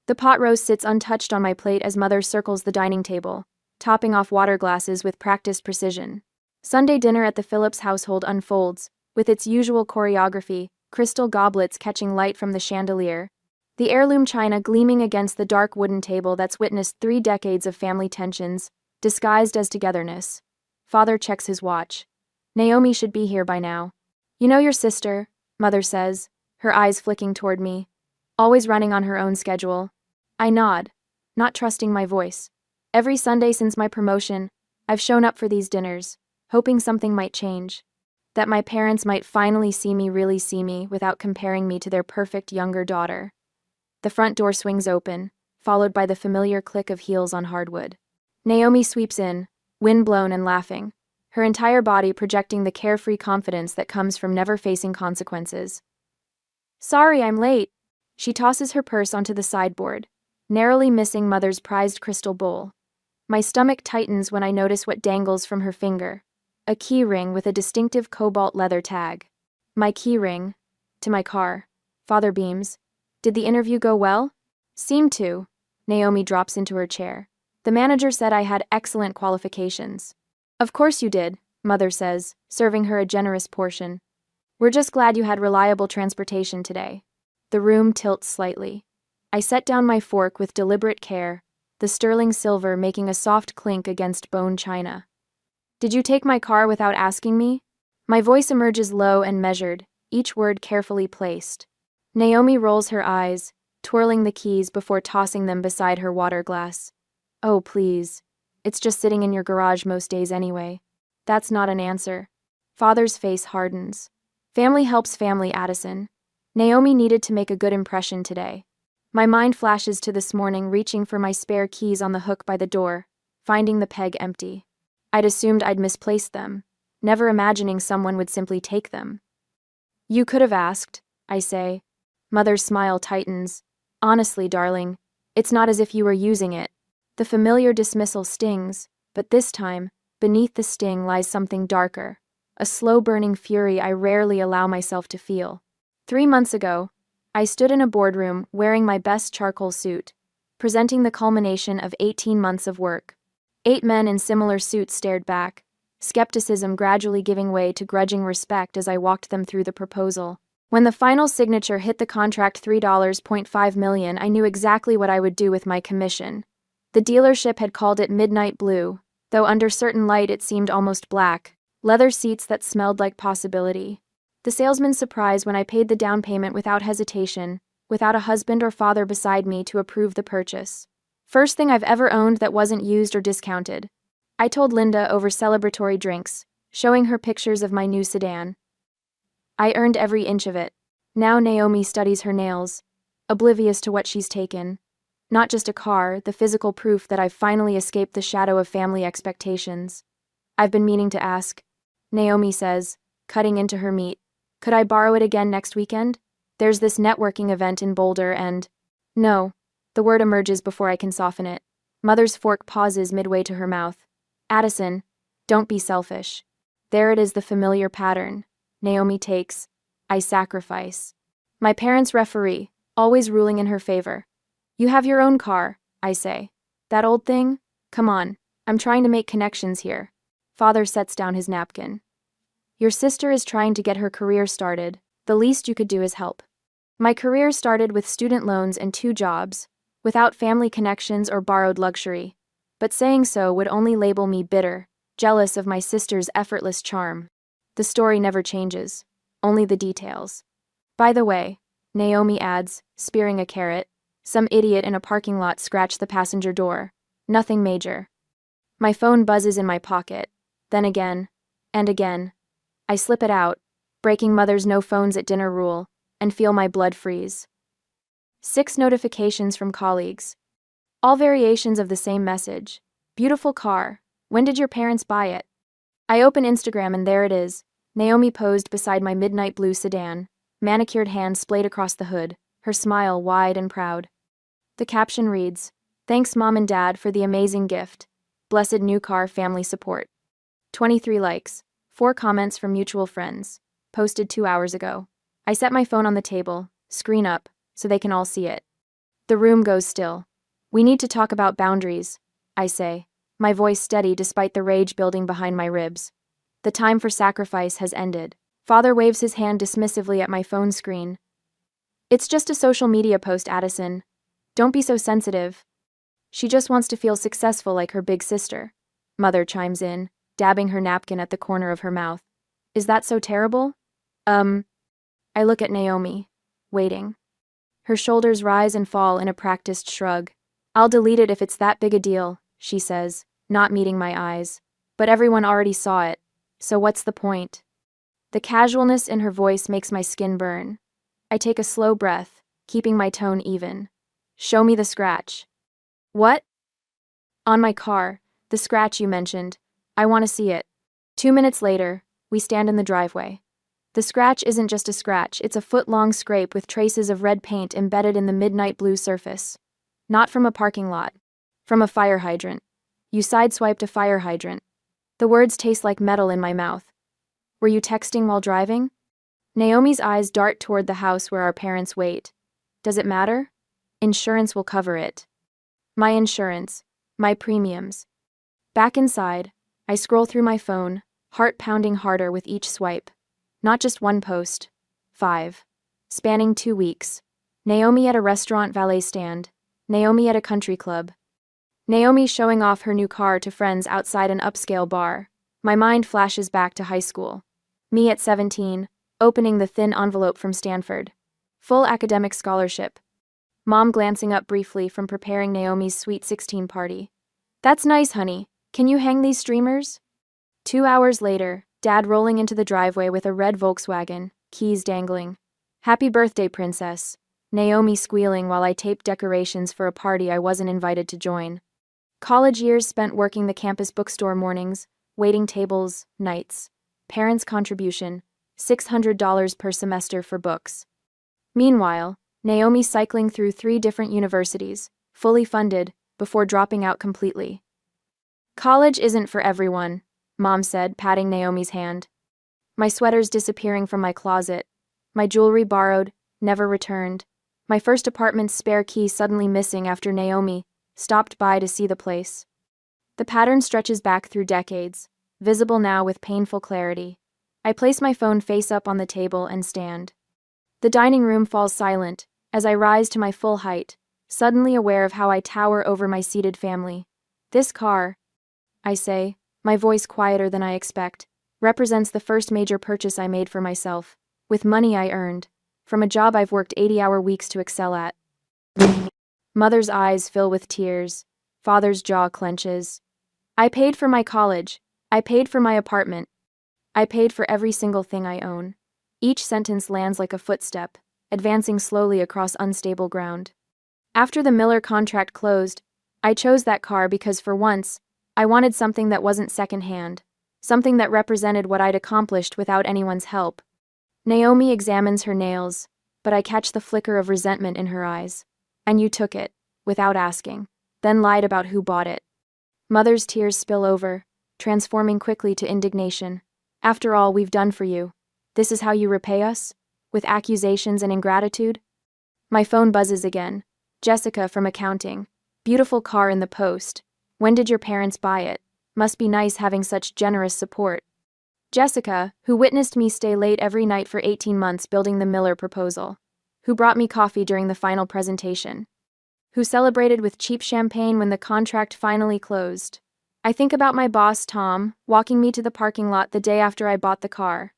The pot roast sits untouched on my plate as mother circles the dining table, topping off water glasses with practiced precision. Sunday dinner at the Phillips household unfolds, with its usual choreography, crystal goblets catching light from the chandelier, the heirloom china gleaming against the dark wooden table that's witnessed 3 decades of family tensions, disguised as togetherness. Father checks his watch. Naomi should be here by now. You know your sister, Mother says, her eyes flicking toward me. Always running on her own schedule. I nod, not trusting my voice. Every Sunday since my promotion, I've shown up for these dinners, hoping something might change. That my parents might finally really see me without comparing me to their perfect younger daughter. The front door swings open, followed by the familiar click of heels on hardwood. Naomi sweeps in, wind-blown and laughing, her entire body projecting the carefree confidence that comes from never facing consequences. Sorry, I'm late. She tosses her purse onto the sideboard, narrowly missing Mother's prized crystal bowl. My stomach tightens when I notice what dangles from her finger. A key ring with a distinctive cobalt leather tag. My key ring. To my car. Father beams. Did the interview go well? Seemed to. Naomi drops into her chair. The manager said I had excellent qualifications. Of course you did, Mother says, serving her a generous portion. We're just glad you had reliable transportation today. The room tilts slightly. I set down my fork with deliberate care, the sterling silver making a soft clink against bone china. Did you take my car without asking me? My voice emerges low and measured, each word carefully placed. Naomi rolls her eyes, twirling the keys before tossing them beside her water glass. Oh, please. It's just sitting in your garage most days anyway. That's not an answer. Father's face hardens. Family helps family, Addison. Naomi needed to make a good impression today. My mind flashes to this morning reaching for my spare keys on the hook by the door, finding the peg empty. I'd assumed I'd misplaced them, never imagining someone would simply take them. You could have asked, I say. Mother's smile tightens. Honestly, darling, it's not as if you were using it. The familiar dismissal stings, but this time, beneath the sting lies something darker, a slow-burning fury I rarely allow myself to feel. 3 months ago, I stood in a boardroom wearing my best charcoal suit, presenting the culmination of 18 months of work. 8 men in similar suits stared back, skepticism gradually giving way to grudging respect as I walked them through the proposal. When the final signature hit the contract $3.5 million, I knew exactly what I would do with my commission. The dealership had called it midnight blue, though under certain light it seemed almost black. Leather seats that smelled like possibility. The salesman's surprise when I paid the down payment without hesitation, without a husband or father beside me to approve the purchase. First thing I've ever owned that wasn't used or discounted. I told Linda over celebratory drinks, showing her pictures of my new sedan. I earned every inch of it. Now Naomi studies her nails, oblivious to what she's taken. Not just a car, the physical proof that I've finally escaped the shadow of family expectations. I've been meaning to ask. Naomi says, cutting into her meat. Could I borrow it again next weekend? There's this networking event in Boulder and… No. The word emerges before I can soften it. Mother's fork pauses midway to her mouth. Addison, don't be selfish. There it is, the familiar pattern. Naomi takes. I sacrifice. My parents referee, always ruling in her favor. You have your own car, I say. That old thing? Come on, I'm trying to make connections here. Father sets down his napkin. Your sister is trying to get her career started. The least you could do is help. My career started with student loans and 2 jobs, without family connections or borrowed luxury. But saying so would only label me bitter, jealous of my sister's effortless charm. The story never changes, only the details. By the way, Naomi adds, spearing a carrot, some idiot in a parking lot scratched the passenger door. Nothing major. My phone buzzes in my pocket, then again, and again. I slip it out, breaking Mother's no phones at dinner rule, and feel my blood freeze. 6 notifications from colleagues. All variations of the same message. Beautiful car. When did your parents buy it? I open Instagram and there it is. Naomi posed beside my midnight blue sedan, manicured hands splayed across the hood, her smile wide and proud. The caption reads, Thanks Mom and Dad for the amazing gift. Blessed new car family support. 23 likes, 4 comments from mutual friends. Posted 2 hours ago. I set my phone on the table, screen up, so they can all see it. The room goes still. We need to talk about boundaries, I say, my voice steady despite the rage building behind my ribs. The time for sacrifice has ended. Father waves his hand dismissively at my phone screen. It's just a social media post, Addison. Don't be so sensitive. She just wants to feel successful like her big sister. Mother chimes in, dabbing her napkin at the corner of her mouth. Is that so terrible? I look at Naomi, waiting. Her shoulders rise and fall in a practiced shrug. I'll delete it if it's that big a deal, she says, not meeting my eyes. But everyone already saw it, so what's the point? The casualness in her voice makes my skin burn. I take a slow breath, keeping my tone even. Show me the scratch. What? On my car, the scratch you mentioned. I want to see it. 2 minutes later, we stand in the driveway. The scratch isn't just a scratch, it's a foot-long scrape with traces of red paint embedded in the midnight blue surface. Not from a parking lot. From a fire hydrant. You sideswiped a fire hydrant. The words taste like metal in my mouth. Were you texting while driving? Naomi's eyes dart toward the house where our parents wait. Does it matter? Insurance will cover it. My insurance. My premiums. Back inside, I scroll through my phone, heart pounding harder with each swipe. Not just one post. 5. Spanning 2 weeks. Naomi at a restaurant valet stand. Naomi at a country club. Naomi showing off her new car to friends outside an upscale bar. My mind flashes back to high school. Me at 17, opening the thin envelope from Stanford. Full academic scholarship. Mom glancing up briefly from preparing Naomi's sweet 16 party. That's nice, honey. Can you hang these streamers? 2 hours later, Dad rolling into the driveway with a red Volkswagen, keys dangling. Happy birthday, princess. Naomi squealing while I taped decorations for a party I wasn't invited to join. College years spent working the campus bookstore mornings, waiting tables, nights. Parents' contribution, $600 per semester for books. Meanwhile, Naomi cycling through 3 different universities, fully funded, before dropping out completely. College isn't for everyone, Mom said, patting Naomi's hand. My sweaters disappearing from my closet. My jewelry borrowed, never returned. My first apartment's spare key suddenly missing after Naomi stopped by to see the place. The pattern stretches back through decades, visible now with painful clarity. I place my phone face up on the table and stand. The dining room falls silent as I rise to my full height, suddenly aware of how I tower over my seated family. This car, I say, my voice quieter than I expect, represents the first major purchase I made for myself, with money I earned, from a job I've worked 80-hour weeks to excel at. Mother's eyes fill with tears. Father's jaw clenches. I paid for my college. I paid for my apartment. I paid for every single thing I own. Each sentence lands like a footstep, advancing slowly across unstable ground. After the Miller contract closed, I chose that car because for once, I wanted something that wasn't secondhand, something that represented what I'd accomplished without anyone's help. Naomi examines her nails, but I catch the flicker of resentment in her eyes. And you took it, without asking, then lied about who bought it. Mother's tears spill over, transforming quickly to indignation. After all we've done for you, this is how you repay us? With accusations and ingratitude? My phone buzzes again. Jessica from accounting. Beautiful car in the post. When did your parents buy it? Must be nice having such generous support. Jessica, who witnessed me stay late every night for 18 months building the Miller proposal. Who brought me coffee during the final presentation. Who celebrated with cheap champagne when the contract finally closed. I think about my boss, Tom, walking me to the parking lot the day after I bought the car.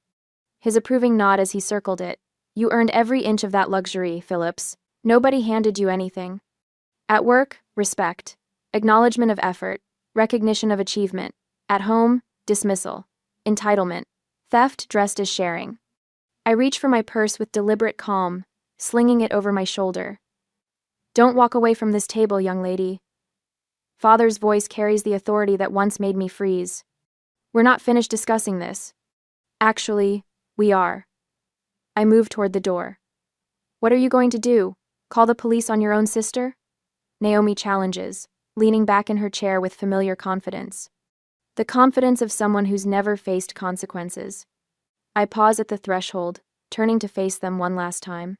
His approving nod as he circled it. You earned every inch of that luxury, Phillips. Nobody handed you anything. At work, respect. Acknowledgement of effort. Recognition of achievement. At home, dismissal. Entitlement. Theft dressed as sharing. I reach for my purse with deliberate calm, slinging it over my shoulder. Don't walk away from this table, young lady. Father's voice carries the authority that once made me freeze. We're not finished discussing this. Actually, we are. I move toward the door. What are you going to do? Call the police on your own sister? Naomi challenges, leaning back in her chair with familiar confidence. The confidence of someone who's never faced consequences. I pause at the threshold, turning to face them one last time.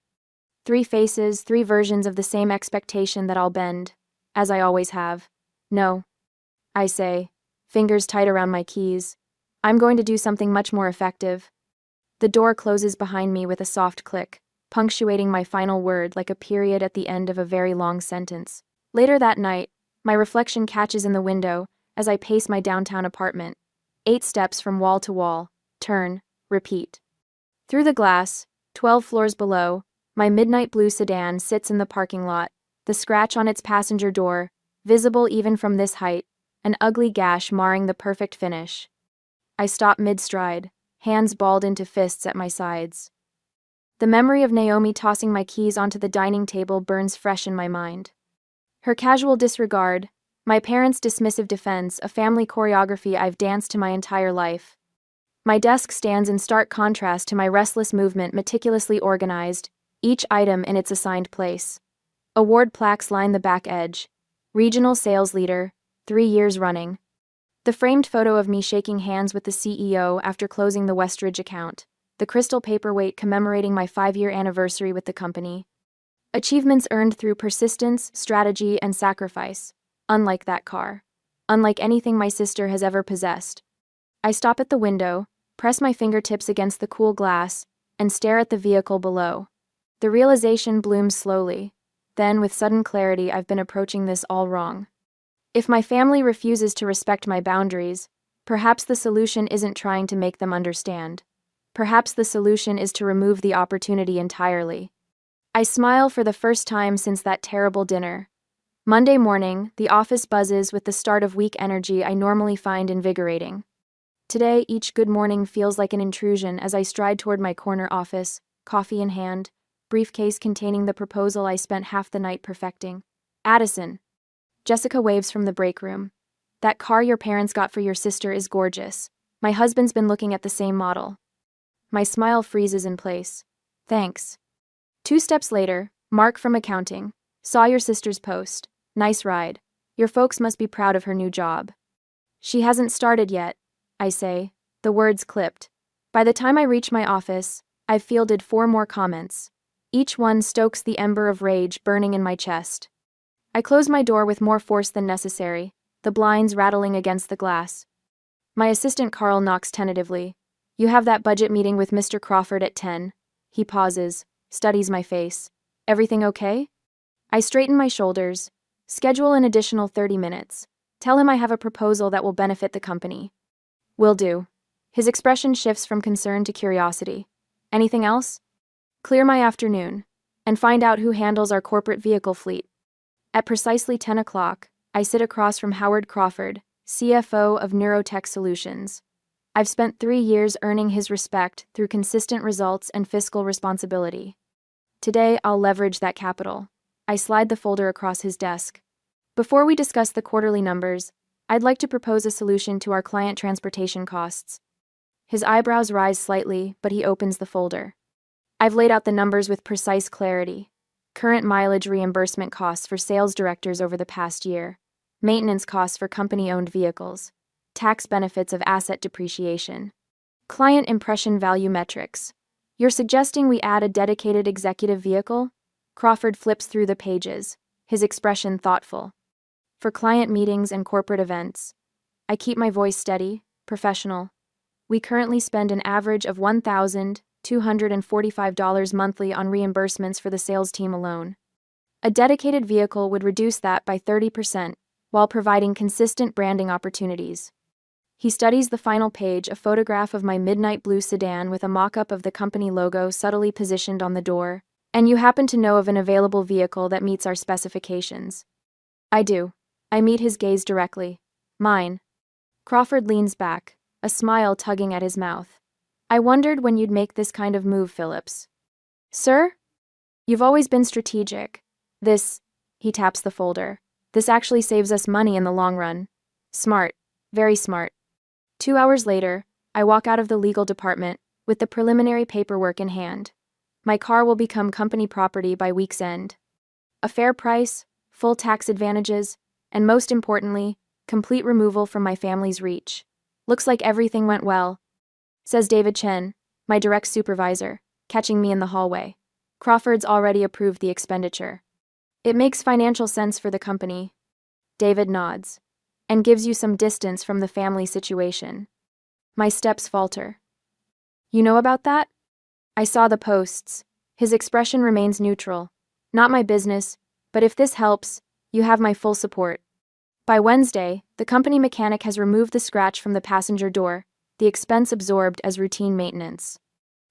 Three faces, three versions of the same expectation that I'll bend, as I always have. No, I say, fingers tight around my keys. I'm going to do something much more effective. The door closes behind me with a soft click, punctuating my final word like a period at the end of a very long sentence. Later that night, my reflection catches in the window as I pace my downtown apartment. 8 steps from wall to wall, turn, repeat. Through the glass, 12 floors below, my midnight blue sedan sits in the parking lot, the scratch on its passenger door, visible even from this height, an ugly gash marring the perfect finish. I stop mid-stride, hands balled into fists at my sides. The memory of Naomi tossing my keys onto the dining table burns fresh in my mind. Her casual disregard, my parents' dismissive defense, a family choreography I've danced to my entire life. My desk stands in stark contrast to my restless movement, meticulously organized, each item in its assigned place. Award plaques line the back edge. Regional sales leader, 3 years running. The framed photo of me shaking hands with the CEO after closing the Westridge account. The crystal paperweight commemorating my 5-year anniversary with the company. Achievements earned through persistence, strategy, and sacrifice. Unlike that car. Unlike anything my sister has ever possessed. I stop at the window, press my fingertips against the cool glass, and stare at the vehicle below. The realization blooms slowly. Then, with sudden clarity, I've been approaching this all wrong. If my family refuses to respect my boundaries, perhaps the solution isn't trying to make them understand. Perhaps the solution is to remove the opportunity entirely. I smile for the first time since that terrible dinner. Monday morning, the office buzzes with the start of week energy I normally find invigorating. Today, each good morning feels like an intrusion as I stride toward my corner office, coffee in hand, briefcase containing the proposal I spent half the night perfecting. Addison. Jessica waves from the break room. That car your parents got for your sister is gorgeous. My husband's been looking at the same model. My smile freezes in place. Thanks. 2 steps later, Mark from accounting. Saw your sister's post. Nice ride. Your folks must be proud of her new job. She hasn't started yet, I say, the words clipped. By the time I reach my office, I've fielded 4 more comments. Each one stokes the ember of rage burning in my chest. I close my door with more force than necessary, the blinds rattling against the glass. My assistant Carl knocks tentatively. You have that budget meeting with Mr. Crawford at 10. He pauses, studies my face. Everything okay? I straighten my shoulders. Schedule an additional 30 minutes. Tell him I have a proposal that will benefit the company. Will do. His expression shifts from concern to curiosity. Anything else? Clear my afternoon, and find out who handles our corporate vehicle fleet. At precisely 10 o'clock, I sit across from Howard Crawford, CFO of Neurotech Solutions. I've spent 3 years earning his respect through consistent results and fiscal responsibility. Today, I'll leverage that capital. I slide the folder across his desk. Before we discuss the quarterly numbers, I'd like to propose a solution to our client transportation costs. His eyebrows rise slightly, but he opens the folder. I've laid out the numbers with precise clarity. Current mileage reimbursement costs for sales directors over the past year, maintenance costs for company-owned vehicles, tax benefits of asset depreciation, client impression value metrics. You're suggesting we add a dedicated executive vehicle? Crawford flips through the pages, his expression thoughtful. For client meetings and corporate events, I keep my voice steady, professional. We currently spend an average of $1,245 monthly on reimbursements for the sales team alone. A dedicated vehicle would reduce that by 30%, while providing consistent branding opportunities. He studies the final page, a photograph of my midnight blue sedan with a mock-up of the company logo subtly positioned on the door. And you happen to know of an available vehicle that meets our specifications. I do. I meet his gaze directly. Mine. Crawford leans back, a smile tugging at his mouth. I wondered when you'd make this kind of move, Phillips. Sir? You've always been strategic. He taps the folder. This actually saves us money in the long run. Smart. Very smart. 2 hours later, I walk out of the legal department, with the preliminary paperwork in hand. My car will become company property by week's end. A fair price, full tax advantages, and most importantly, complete removal from my family's reach. Looks like everything went well, says David Chen, my direct supervisor, catching me in the hallway. Crawford's already approved the expenditure. It makes financial sense for the company. David nods. And gives you some distance from the family situation. My steps falter. You know about that? I saw the posts. His expression remains neutral. Not my business, but if this helps, you have my full support. By Wednesday, the company mechanic has removed the scratch from the passenger door, the expense absorbed as routine maintenance.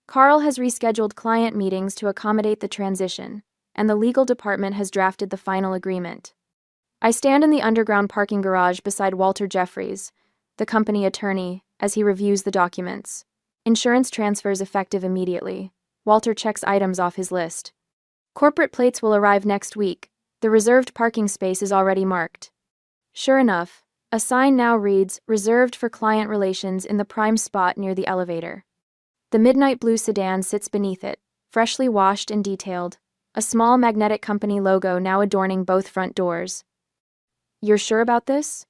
Carl has rescheduled client meetings to accommodate the transition, and the legal department has drafted the final agreement. I stand in the underground parking garage beside Walter Jeffries, the company attorney, as he reviews the documents. Insurance transfers effective immediately. Walter checks items off his list. Corporate plates will arrive next week. The reserved parking space is already marked. Sure enough, a sign now reads, "Reserved for client relations," in the prime spot near the elevator. The midnight blue sedan sits beneath it, freshly washed and detailed, a small magnetic company logo now adorning both front doors. You're sure about this?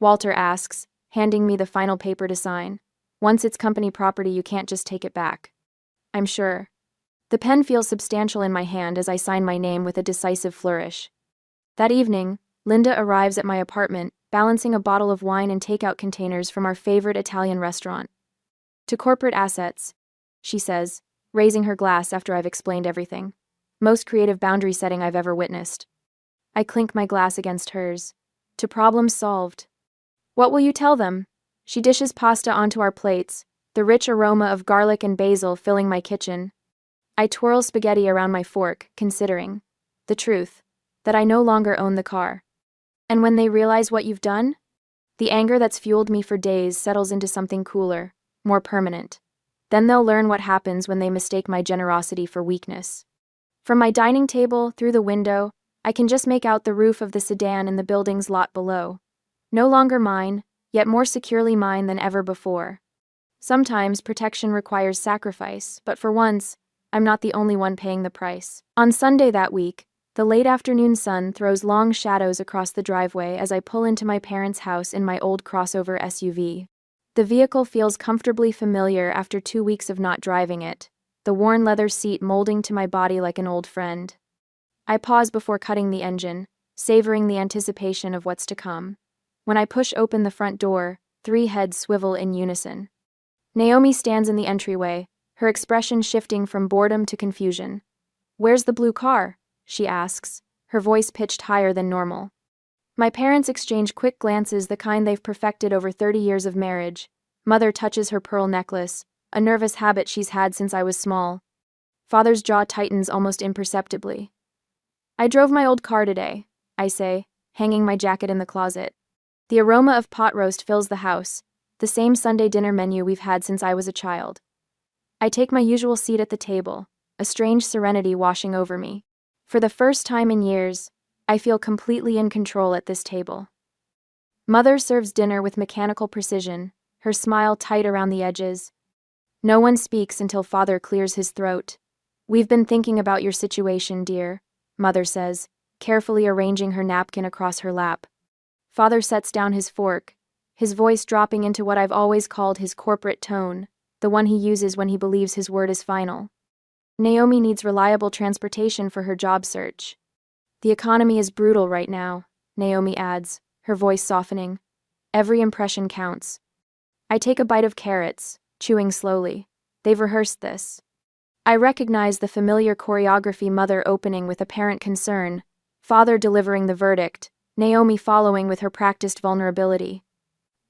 Walter asks, handing me the final paper to sign. Once it's company property, you can't just take it back. I'm sure. The pen feels substantial in my hand as I sign my name with a decisive flourish. That evening, Linda arrives at my apartment, balancing a bottle of wine and takeout containers from our favorite Italian restaurant. To corporate assets, she says, raising her glass after I've explained everything. Most creative boundary setting I've ever witnessed. I clink my glass against hers. To problems solved. What will you tell them? She dishes pasta onto our plates, the rich aroma of garlic and basil filling my kitchen. I twirl spaghetti around my fork, considering. The truth. That I no longer own the car. And when they realize what you've done? The anger that's fueled me for days settles into something cooler, more permanent. Then they'll learn what happens when they mistake my generosity for weakness. From my dining table, through the window, I can just make out the roof of the sedan in the building's lot below. No longer mine, yet more securely mine than ever before. Sometimes protection requires sacrifice, but for once, I'm not the only one paying the price. On Sunday that week, the late afternoon sun throws long shadows across the driveway as I pull into my parents' house in my old crossover SUV. The vehicle feels comfortably familiar after 2 weeks of not driving it, the worn leather seat molding to my body like an old friend. I pause before cutting the engine, savoring the anticipation of what's to come. When I push open the front door, 3 heads swivel in unison. Naomi stands in the entryway, her expression shifting from boredom to confusion. "Where's the blue car?" she asks, her voice pitched higher than normal. My parents exchange quick glances, the kind they've perfected over 30 years of marriage. Mother touches her pearl necklace, a nervous habit she's had since I was small. Father's jaw tightens almost imperceptibly. "I drove my old car today," I say, hanging my jacket in the closet. The aroma of pot roast fills the house, the same Sunday dinner menu we've had since I was a child. I take my usual seat at the table, a strange serenity washing over me. For the first time in years, I feel completely in control at this table. Mother serves dinner with mechanical precision, her smile tight around the edges. No one speaks until Father clears his throat. "We've been thinking about your situation, dear," Mother says, carefully arranging her napkin across her lap. Father sets down his fork, his voice dropping into what I've always called his corporate tone, the one he uses when he believes his word is final. "Naomi needs reliable transportation for her job search. The economy is brutal right now," Naomi adds, her voice softening. "Every impression counts." I take a bite of carrots, chewing slowly. They've rehearsed this. I recognize the familiar choreography, Mother opening with apparent concern, Father delivering the verdict, Naomi following with her practiced vulnerability.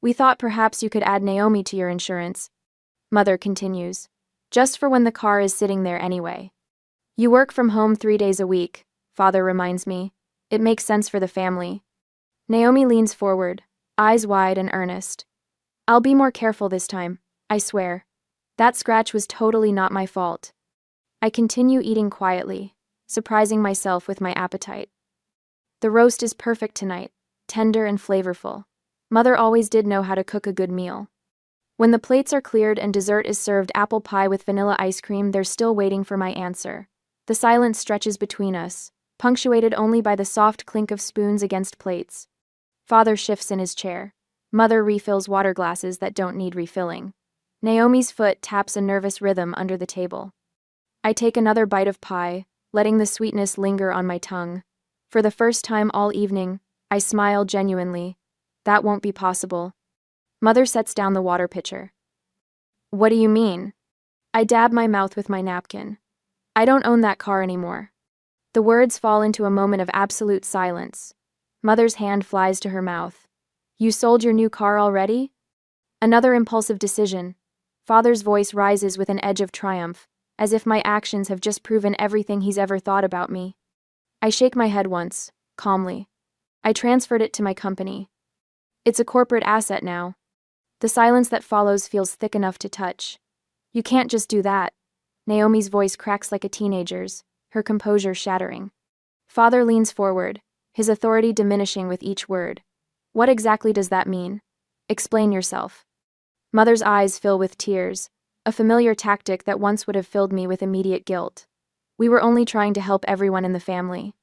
"We thought perhaps you could add Naomi to your insurance," Mother continues, "just for when the car is sitting there anyway. You work from home 3 days a week," Father reminds me. "It makes sense for the family." Naomi leans forward, eyes wide and earnest. "I'll be more careful this time, I swear. That scratch was totally not my fault." I continue eating quietly, surprising myself with my appetite. The roast is perfect tonight, tender and flavorful. Mother always did know how to cook a good meal. When the plates are cleared and dessert is served, apple pie with vanilla ice cream, they're still waiting for my answer. The silence stretches between us, punctuated only by the soft clink of spoons against plates. Father shifts in his chair. Mother refills water glasses that don't need refilling. Naomi's foot taps a nervous rhythm under the table. I take another bite of pie, letting the sweetness linger on my tongue. For the first time all evening, I smile genuinely. That won't be possible. Mother sets down the water pitcher. What do you mean? I dab my mouth with my napkin. I don't own that car anymore. The words fall into a moment of absolute silence. Mother's hand flies to her mouth. You sold your new car already? Another impulsive decision. Father's voice rises with an edge of triumph, as if my actions have just proven everything he's ever thought about me. I shake my head once, calmly. I transferred it to my company. It's a corporate asset now. The silence that follows feels thick enough to touch. You can't just do that. Naomi's voice cracks like a teenager's, her composure shattering. Father leans forward, his authority diminishing with each word. What exactly does that mean? Explain yourself. Mother's eyes fill with tears, a familiar tactic that once would have filled me with immediate guilt. We were only trying to help everyone in the family.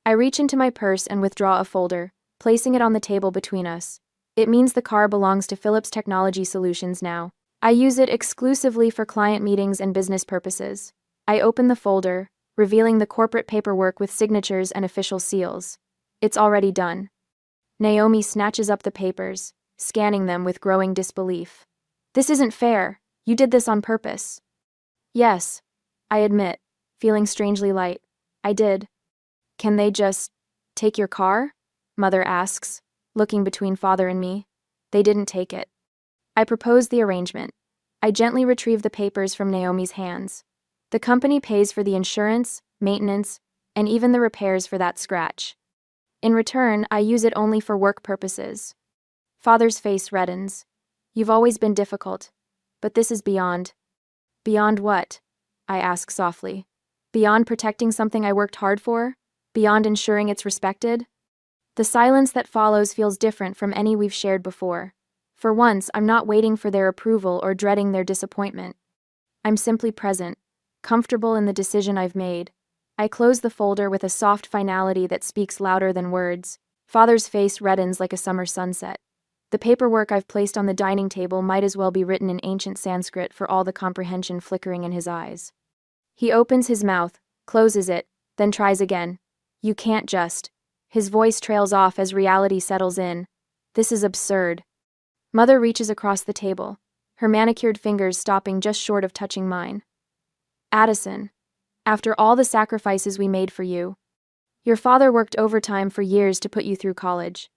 I reach into my purse and withdraw a folder, placing it on the table between us. It means the car belongs to Philips Technology Solutions now. I use it exclusively for client meetings and business purposes. I open the folder, revealing the corporate paperwork with signatures and official seals. It's already done. Naomi snatches up the papers, scanning them with growing disbelief. This isn't fair. You did this on purpose. Yes, I admit, feeling strangely light. I did. Can they just take your car? Mother asks, looking between father and me. They didn't take it. I propose the arrangement. I gently retrieve the papers from Naomi's hands. The company pays for the insurance, maintenance, and even the repairs for that scratch. In return, I use it only for work purposes. Father's face reddens. You've always been difficult, but this is beyond. Beyond what? I ask softly. Beyond protecting something I worked hard for? Beyond ensuring it's respected? The silence that follows feels different from any we've shared before. For once, I'm not waiting for their approval or dreading their disappointment. I'm simply present, comfortable in the decision I've made. I close the folder with a soft finality that speaks louder than words. Father's face reddens like a summer sunset. The paperwork I've placed on the dining table might as well be written in ancient Sanskrit for all the comprehension flickering in his eyes. He opens his mouth, closes it, then tries again. You can't just. His voice trails off as reality settles in. This is absurd. Mother reaches across the table, her manicured fingers stopping just short of touching mine. Addison, after all the sacrifices we made for you, your father worked overtime for years to put you through college.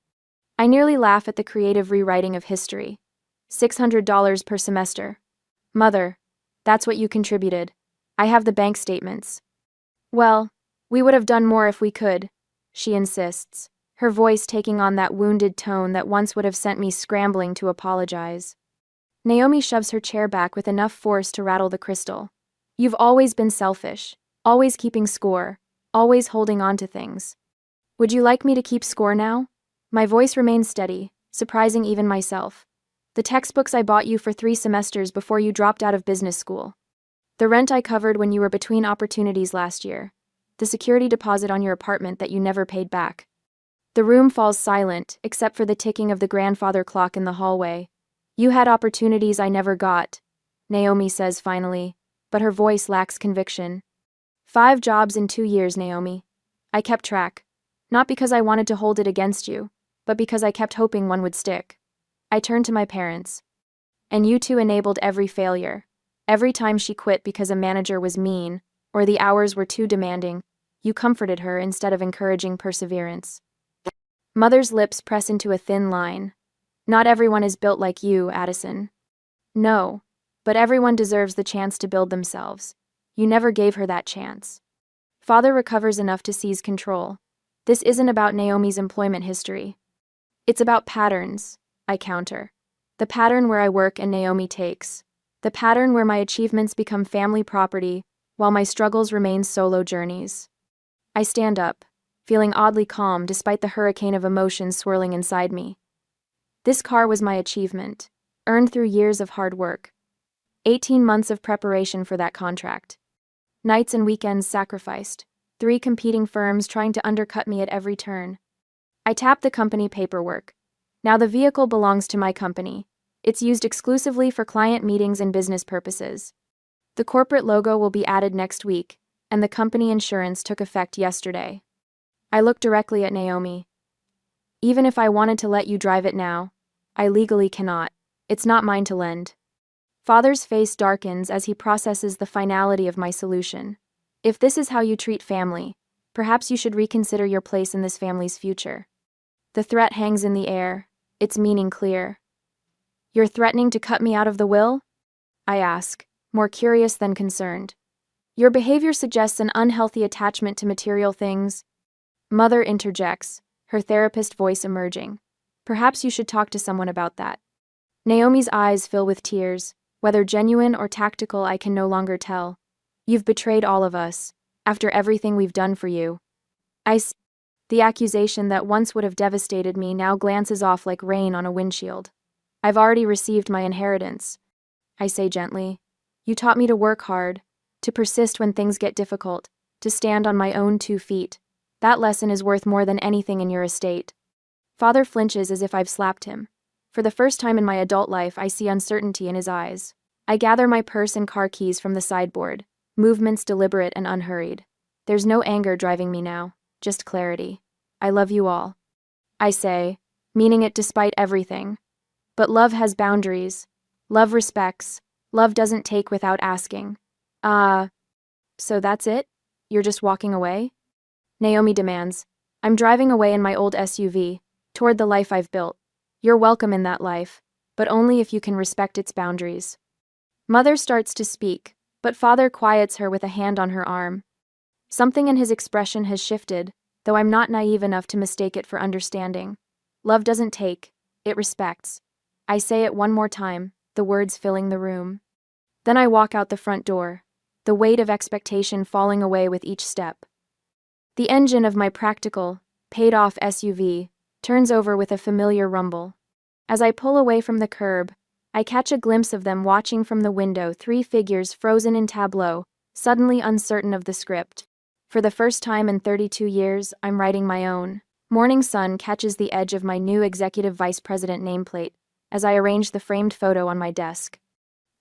I nearly laugh at the creative rewriting of history. $600 per semester. Mother, that's what you contributed. I have the bank statements. Well, we would have done more if we could, she insists, her voice taking on that wounded tone that once would have sent me scrambling to apologize. Naomi shoves her chair back with enough force to rattle the crystal. You've always been selfish, always keeping score, always holding on to things. Would you like me to keep score now? My voice remains steady, surprising even myself. The textbooks I bought you for 3 semesters before you dropped out of business school. The rent I covered when you were between opportunities last year. The security deposit on your apartment that you never paid back. The room falls silent, except for the ticking of the grandfather clock in the hallway. You had opportunities I never got, Naomi says finally, but her voice lacks conviction. 5 jobs in 2 years, Naomi. I kept track. Not because I wanted to hold it against you, but because I kept hoping one would stick. I turned to my parents. And you two enabled every failure. Every time she quit because a manager was mean, or the hours were too demanding, you comforted her instead of encouraging perseverance. Mother's lips press into a thin line. Not everyone is built like you, Addison. No, but everyone deserves the chance to build themselves. You never gave her that chance. Father recovers enough to seize control. This isn't about Naomi's employment history. It's about patterns, I counter. The pattern where I work and Naomi takes. The pattern where my achievements become family property, while my struggles remain solo journeys. I stand up, feeling oddly calm despite the hurricane of emotions swirling inside me. This car was my achievement, earned through years of hard work. 18 months of preparation for that contract. Nights and weekends sacrificed. 3 competing firms trying to undercut me at every turn. I tapped the company paperwork. Now the vehicle belongs to my company. It's used exclusively for client meetings and business purposes. The corporate logo will be added next week, and the company insurance took effect yesterday. I look directly at Naomi. Even if I wanted to let you drive it now, I legally cannot. It's not mine to lend. Father's face darkens as he processes the finality of my solution. If this is how you treat family, perhaps you should reconsider your place in this family's future. The threat hangs in the air, its meaning clear. You're threatening to cut me out of the will? I ask, more curious than concerned. Your behavior suggests an unhealthy attachment to material things. Mother interjects, her therapist voice emerging. Perhaps you should talk to someone about that. Naomi's eyes fill with tears, whether genuine or tactical I can no longer tell. You've betrayed all of us, after everything we've done for you. The accusation that once would have devastated me now glances off like rain on a windshield. I've already received my inheritance. I say gently. You taught me to work hard, to persist when things get difficult, to stand on my own 2 feet. That lesson is worth more than anything in your estate. Father flinches as if I've slapped him. For the first time in my adult life, I see uncertainty in his eyes. I gather my purse and car keys from the sideboard, movements deliberate and unhurried. There's no anger driving me now, just clarity. I love you all. I say, meaning it despite everything. But love has boundaries. Love respects. Love doesn't take without asking. So that's it? You're just walking away? Naomi demands. I'm driving away in my old SUV, toward the life I've built. You're welcome in that life, but only if you can respect its boundaries. Mother starts to speak, but father quiets her with a hand on her arm. Something in his expression has shifted, though I'm not naive enough to mistake it for understanding. Love doesn't take, it respects. I say it one more time, the words filling the room. Then I walk out the front door, the weight of expectation falling away with each step. The engine of my practical, paid-off SUV turns over with a familiar rumble. As I pull away from the curb, I catch a glimpse of them watching from the window, 3 figures frozen in tableau, suddenly uncertain of the script. For the first time in 32 years, I'm writing my own. Morning sun catches the edge of my new executive vice president nameplate as I arrange the framed photo on my desk.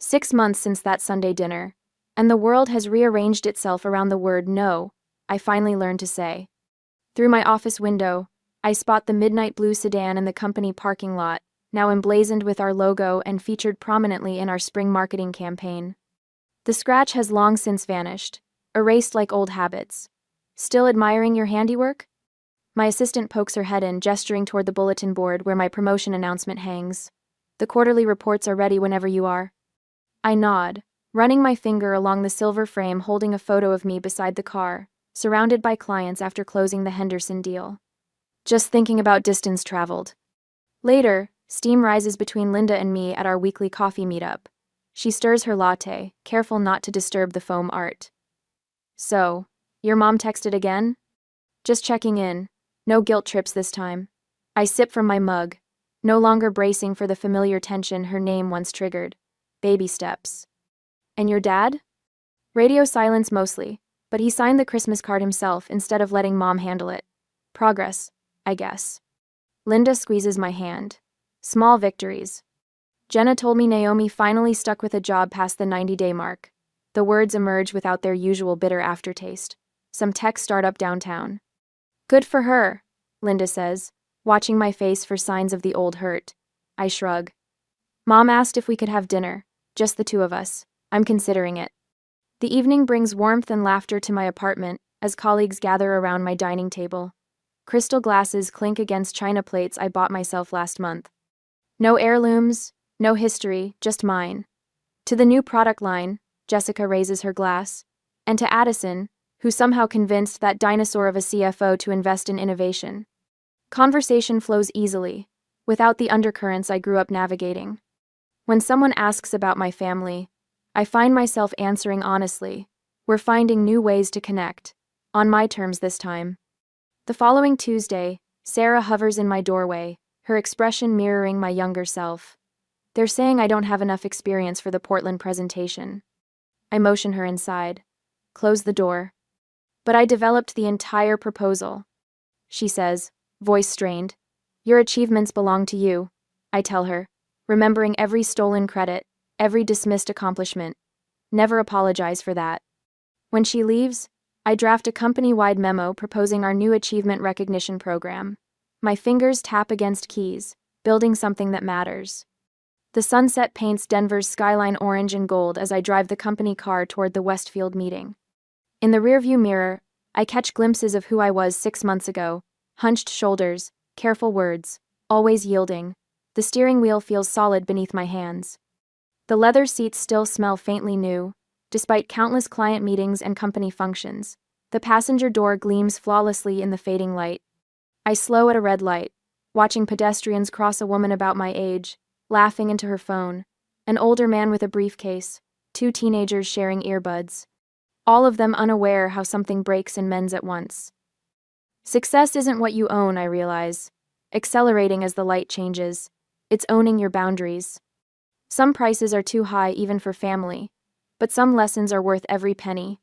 6 months since that Sunday dinner, and the world has rearranged itself around the word no, I finally learned to say. Through my office window, I spot the midnight blue sedan in the company parking lot, now emblazoned with our logo and featured prominently in our spring marketing campaign. The scratch has long since vanished, erased like old habits. Still admiring your handiwork? My assistant pokes her head in, gesturing toward the bulletin board where my promotion announcement hangs. The quarterly reports are ready whenever you are. I nod, running my finger along the silver frame holding a photo of me beside the car, surrounded by clients after closing the Henderson deal. Just thinking about distance traveled. Later, steam rises between Linda and me at our weekly coffee meetup. She stirs her latte, careful not to disturb the foam art. So, your mom texted again? Just checking in. No guilt trips this time. I sip from my mug, no longer bracing for the familiar tension her name once triggered. Baby steps. And your dad? Radio silence mostly, but he signed the Christmas card himself instead of letting mom handle it. Progress, I guess. Linda squeezes my hand. Small victories. Jenna told me Naomi finally stuck with a job past the 90-day mark. The words emerge without their usual bitter aftertaste. Some tech startup downtown. Good for her, Linda says, watching my face for signs of the old hurt. I shrug. Mom asked if we could have dinner, just the 2 of us. I'm considering it. The evening brings warmth and laughter to my apartment as colleagues gather around my dining table. Crystal glasses clink against china plates I bought myself last month. No heirlooms, no history, just mine. To the new product line, Jessica raises her glass, and to Addison, who somehow convinced that dinosaur of a CFO to invest in innovation. Conversation flows easily, without the undercurrents I grew up navigating. When someone asks about my family, I find myself answering honestly. We're finding new ways to connect, on my terms this time. The following Tuesday, Sarah hovers in my doorway, her expression mirroring my younger self. They're saying I don't have enough experience for the Portland presentation. I motion her inside. Close the door. But I developed the entire proposal. She says, voice strained. Your achievements belong to you, I tell her, remembering every stolen credit, every dismissed accomplishment. Never apologize for that. When she leaves, I draft a company-wide memo proposing our new achievement recognition program. My fingers tap against keys, building something that matters. The sunset paints Denver's skyline orange and gold as I drive the company car toward the Westfield meeting. In the rearview mirror, I catch glimpses of who I was 6 months ago: hunched shoulders, careful words, always yielding. The steering wheel feels solid beneath my hands. The leather seats still smell faintly new, despite countless client meetings and company functions. The passenger door gleams flawlessly in the fading light. I slow at a red light, watching pedestrians cross a woman about my age, laughing into her phone, an older man with a briefcase, 2 teenagers sharing earbuds, all of them unaware how something breaks in men's at once. Success isn't what you own, I realize. Accelerating as the light changes, it's owning your boundaries. Some prices are too high even for family, but some lessons are worth every penny.